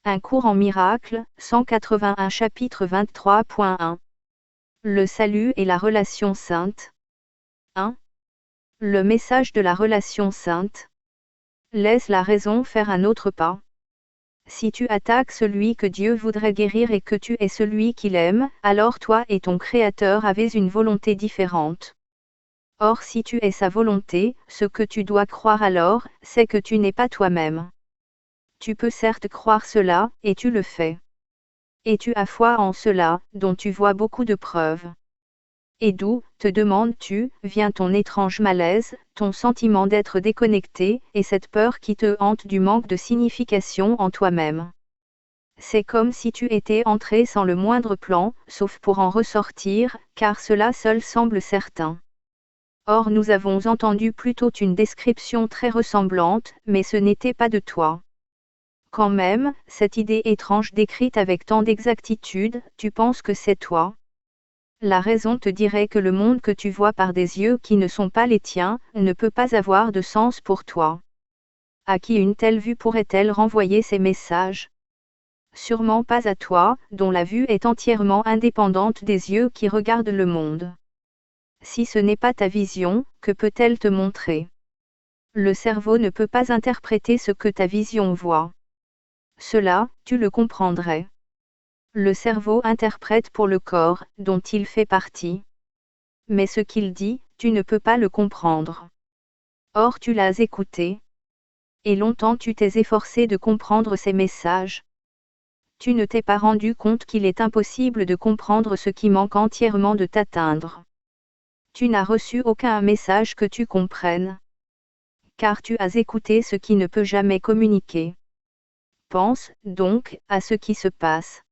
Un cours en miracles, 181 chapitre 23.1. Le salut et la relation sainte. 1. Le message de la relation sainte. Laisse la raison faire un autre pas. Si tu attaques celui que Dieu voudrait guérir et que tu es celui qu'il aime, alors toi et ton Créateur avez une volonté différente. Or si tu es sa volonté, ce que tu dois croire alors, c'est que tu n'es pas toi-même. Tu peux certes croire cela, et tu le fais. Et tu as foi en cela, dont tu vois beaucoup de preuves. Et d'où, te demandes-tu, vient ton étrange malaise, ton sentiment d'être déconnecté, et cette peur qui te hante du manque de signification en toi-même. C'est comme si tu étais entré sans le moindre plan, sauf pour en ressortir, car cela seul semble certain. Or nous avons entendu plutôt une description très ressemblante, mais ce n'était pas de toi. Quand même, cette idée étrange décrite avec tant d'exactitude, tu penses que c'est toi. La raison te dirait que le monde que tu vois par des yeux qui ne sont pas les tiens, ne peut pas avoir de sens pour toi. À qui une telle vue pourrait-elle renvoyer ces messages ? Sûrement pas à toi, dont la vue est entièrement indépendante des yeux qui regardent le monde. Si ce n'est pas ta vision, que peut-elle te montrer ? Le cerveau ne peut pas interpréter ce que ta vision voit. Cela, tu le comprendrais. Le cerveau interprète pour le corps, dont il fait partie. Mais ce qu'il dit, tu ne peux pas le comprendre. Or tu l'as écouté. Et longtemps tu t'es efforcé de comprendre ces messages. Tu ne t'es pas rendu compte qu'il est impossible de comprendre ce qui manque entièrement de t'atteindre. Tu n'as reçu aucun message que tu comprennes. Car tu as écouté ce qui ne peut jamais communiquer. Pense, donc, à ce qui se passe.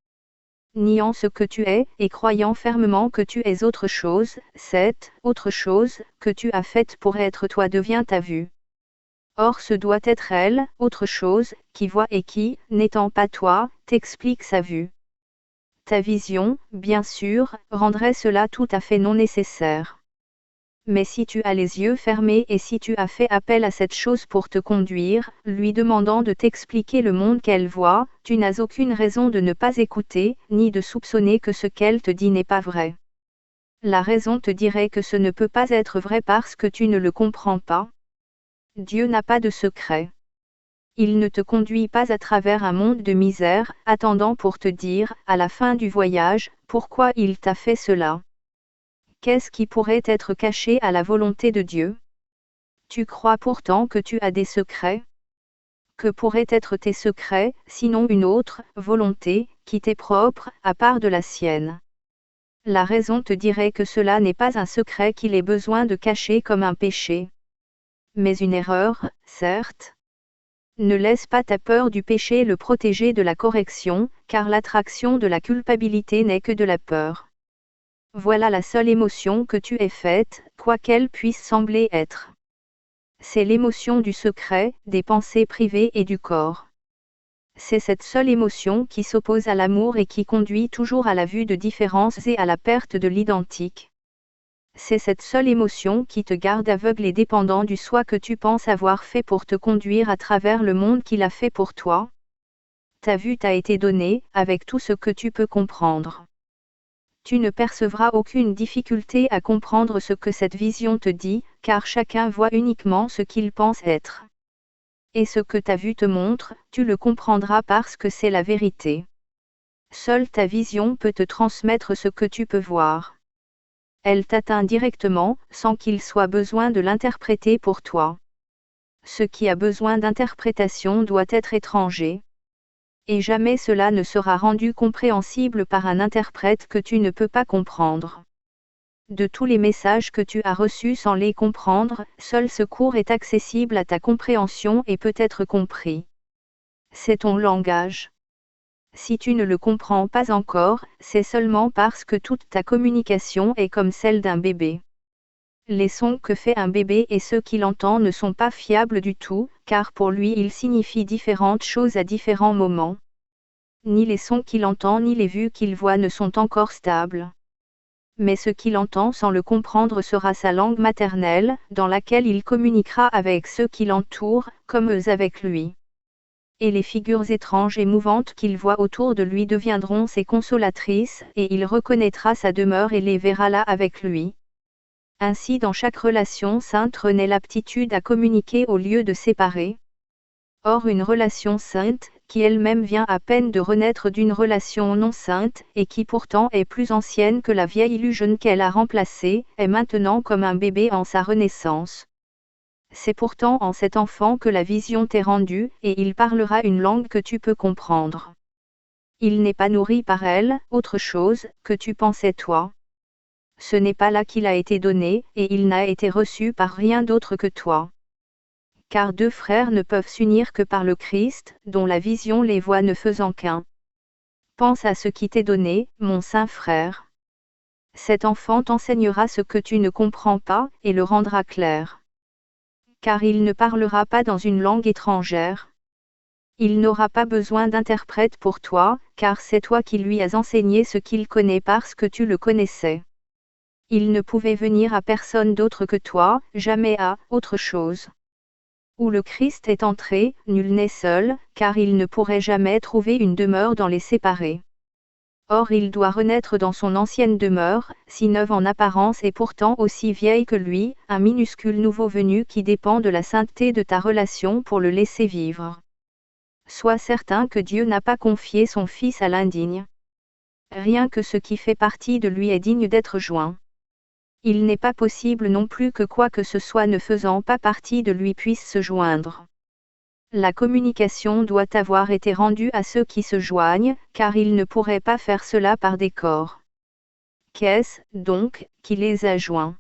Niant ce que tu es, et croyant fermement que tu es autre chose, cette autre chose que tu as faite pour être toi devient ta vue. Or ce doit être elle, autre chose, qui voit et qui, n'étant pas toi, t'explique sa vue. Ta vision, bien sûr, rendrait cela tout à fait non nécessaire. Mais si tu as les yeux fermés et si tu as fait appel à cette chose pour te conduire, lui demandant de t'expliquer le monde qu'elle voit, tu n'as aucune raison de ne pas écouter, ni de soupçonner que ce qu'elle te dit n'est pas vrai. La raison te dirait que ce ne peut pas être vrai parce que tu ne le comprends pas. Dieu n'a pas de secret. Il ne te conduit pas à travers un monde de misère, attendant pour te dire, à la fin du voyage, pourquoi il t'a fait cela. Qu'est-ce qui pourrait être caché à la volonté de Dieu ? Tu crois pourtant que tu as des secrets ? Que pourraient être tes secrets, sinon une autre volonté, qui t'est propre, à part de la sienne ? La raison te dirait que cela n'est pas un secret qu'il ait besoin de cacher comme un péché. Mais une erreur, certes. Ne laisse pas ta peur du péché le protéger de la correction, car l'attraction de la culpabilité n'est que de la peur. Voilà la seule émotion que tu aies faite, quoi qu'elle puisse sembler être. C'est l'émotion du secret, des pensées privées et du corps. C'est cette seule émotion qui s'oppose à l'amour et qui conduit toujours à la vue de différences et à la perte de l'identique. C'est cette seule émotion qui te garde aveugle et dépendant du soi que tu penses avoir fait pour te conduire à travers le monde qu'il a fait pour toi. Ta vue t'a été donnée, avec tout ce que tu peux comprendre. Tu ne percevras aucune difficulté à comprendre ce que cette vision te dit, car chacun voit uniquement ce qu'il pense être. Et ce que ta vue te montre, tu le comprendras parce que c'est la vérité. Seule ta vision peut te transmettre ce que tu peux voir. Elle t'atteint directement, sans qu'il soit besoin de l'interpréter pour toi. Ce qui a besoin d'interprétation doit être étranger. Et jamais cela ne sera rendu compréhensible par un interprète que tu ne peux pas comprendre. De tous les messages que tu as reçus sans les comprendre, seul ce cours est accessible à ta compréhension et peut être compris. C'est ton langage. Si tu ne le comprends pas encore, c'est seulement parce que toute ta communication est comme celle d'un bébé. Les sons que fait un bébé et ceux qu'il entend ne sont pas fiables du tout, car pour lui ils signifient différentes choses à différents moments. Ni les sons qu'il entend ni les vues qu'il voit ne sont encore stables. Mais ce qu'il entend sans le comprendre sera sa langue maternelle, dans laquelle il communiquera avec ceux qui l'entourent, comme eux avec lui. Et les figures étranges et mouvantes qu'il voit autour de lui deviendront ses consolatrices, et il reconnaîtra sa demeure et les verra là avec lui. Ainsi dans chaque relation sainte renaît l'aptitude à communiquer au lieu de séparer. Or une relation sainte, qui elle-même vient à peine de renaître d'une relation non sainte, et qui pourtant est plus ancienne que la vieille illusion qu'elle a remplacée, est maintenant comme un bébé en sa renaissance. C'est pourtant en cet enfant que la vision t'est rendue, et il parlera une langue que tu peux comprendre. Il n'est pas nourri par elle, autre chose, que tu pensais toi. Ce n'est pas là qu'il a été donné, et il n'a été reçu par rien d'autre que toi. Car deux frères ne peuvent s'unir que par le Christ, dont la vision les voit ne faisant qu'un. Pense à ce qui t'est donné, mon saint frère. Cet enfant t'enseignera ce que tu ne comprends pas, et le rendra clair. Car il ne parlera pas dans une langue étrangère. Il n'aura pas besoin d'interprète pour toi, car c'est toi qui lui as enseigné ce qu'il connaît parce que tu le connaissais. Il ne pouvait venir à personne d'autre que toi, jamais à autre chose. Où le Christ est entré, nul n'est seul, car il ne pourrait jamais trouver une demeure dans les séparés. Or il doit renaître dans son ancienne demeure, si neuve en apparence et pourtant aussi vieille que lui, un minuscule nouveau venu qui dépend de la sainteté de ta relation pour le laisser vivre. Sois certain que Dieu n'a pas confié son Fils à l'indigne. Rien que ce qui fait partie de lui est digne d'être joint. Il n'est pas possible non plus que quoi que ce soit ne faisant pas partie de lui puisse se joindre. La communication doit avoir été rendue à ceux qui se joignent, car ils ne pourraient pas faire cela par des corps. Qu'est-ce, donc, qui les a joints?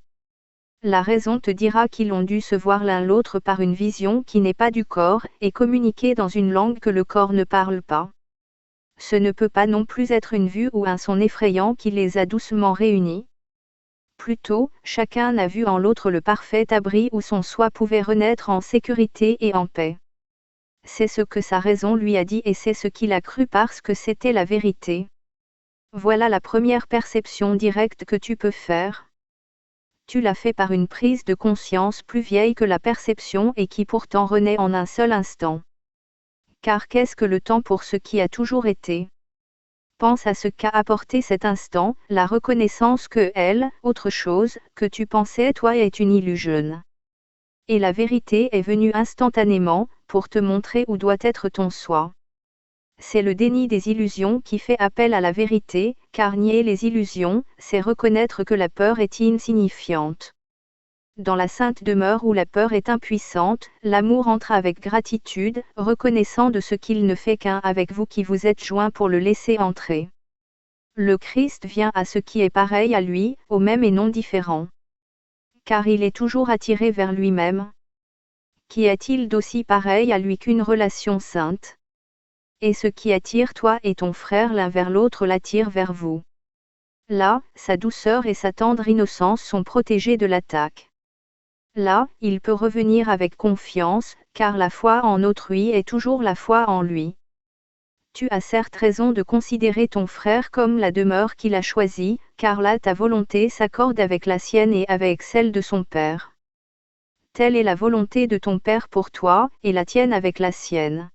La raison te dira qu'ils ont dû se voir l'un l'autre par une vision qui n'est pas du corps, et communiquer dans une langue que le corps ne parle pas. Ce ne peut pas non plus être une vue ou un son effrayant qui les a doucement réunis. Plutôt, chacun a vu en l'autre le parfait abri où son soi pouvait renaître en sécurité et en paix. C'est ce que sa raison lui a dit et c'est ce qu'il a cru parce que c'était la vérité. Voilà la première perception directe que tu peux faire. Tu l'as fait par une prise de conscience plus vieille que la perception et qui pourtant renaît en un seul instant. Car qu'est-ce que le temps pour ce qui a toujours été? Pense à ce qu'a apporté cet instant, la reconnaissance que elle, autre chose, que tu pensais toi est une illusion. Et la vérité est venue instantanément, pour te montrer où doit être ton soi. C'est le déni des illusions qui fait appel à la vérité, car nier les illusions, c'est reconnaître que la peur est insignifiante. Dans la sainte demeure où la peur est impuissante, l'amour entre avec gratitude, reconnaissant de ce qu'il ne fait qu'un avec vous qui vous êtes joints pour le laisser entrer. Le Christ vient à ce qui est pareil à lui, au même et non différent. Car il est toujours attiré vers lui-même. Qu'y a-t-il d'aussi pareil à lui qu'une relation sainte? Et ce qui attire toi et ton frère l'un vers l'autre l'attire vers vous. Là, sa douceur et sa tendre innocence sont protégées de l'attaque. Là, il peut revenir avec confiance, car la foi en autrui est toujours la foi en lui. Tu as certes raison de considérer ton frère comme la demeure qu'il a choisie, car là ta volonté s'accorde avec la sienne et avec celle de son Père. Telle est la volonté de ton Père pour toi, et la tienne avec la sienne.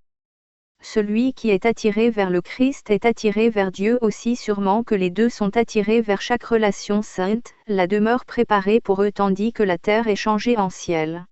Celui qui est attiré vers le Christ est attiré vers Dieu aussi sûrement que les deux sont attirés vers chaque relation sainte, la demeure préparée pour eux tandis que la terre est changée en ciel.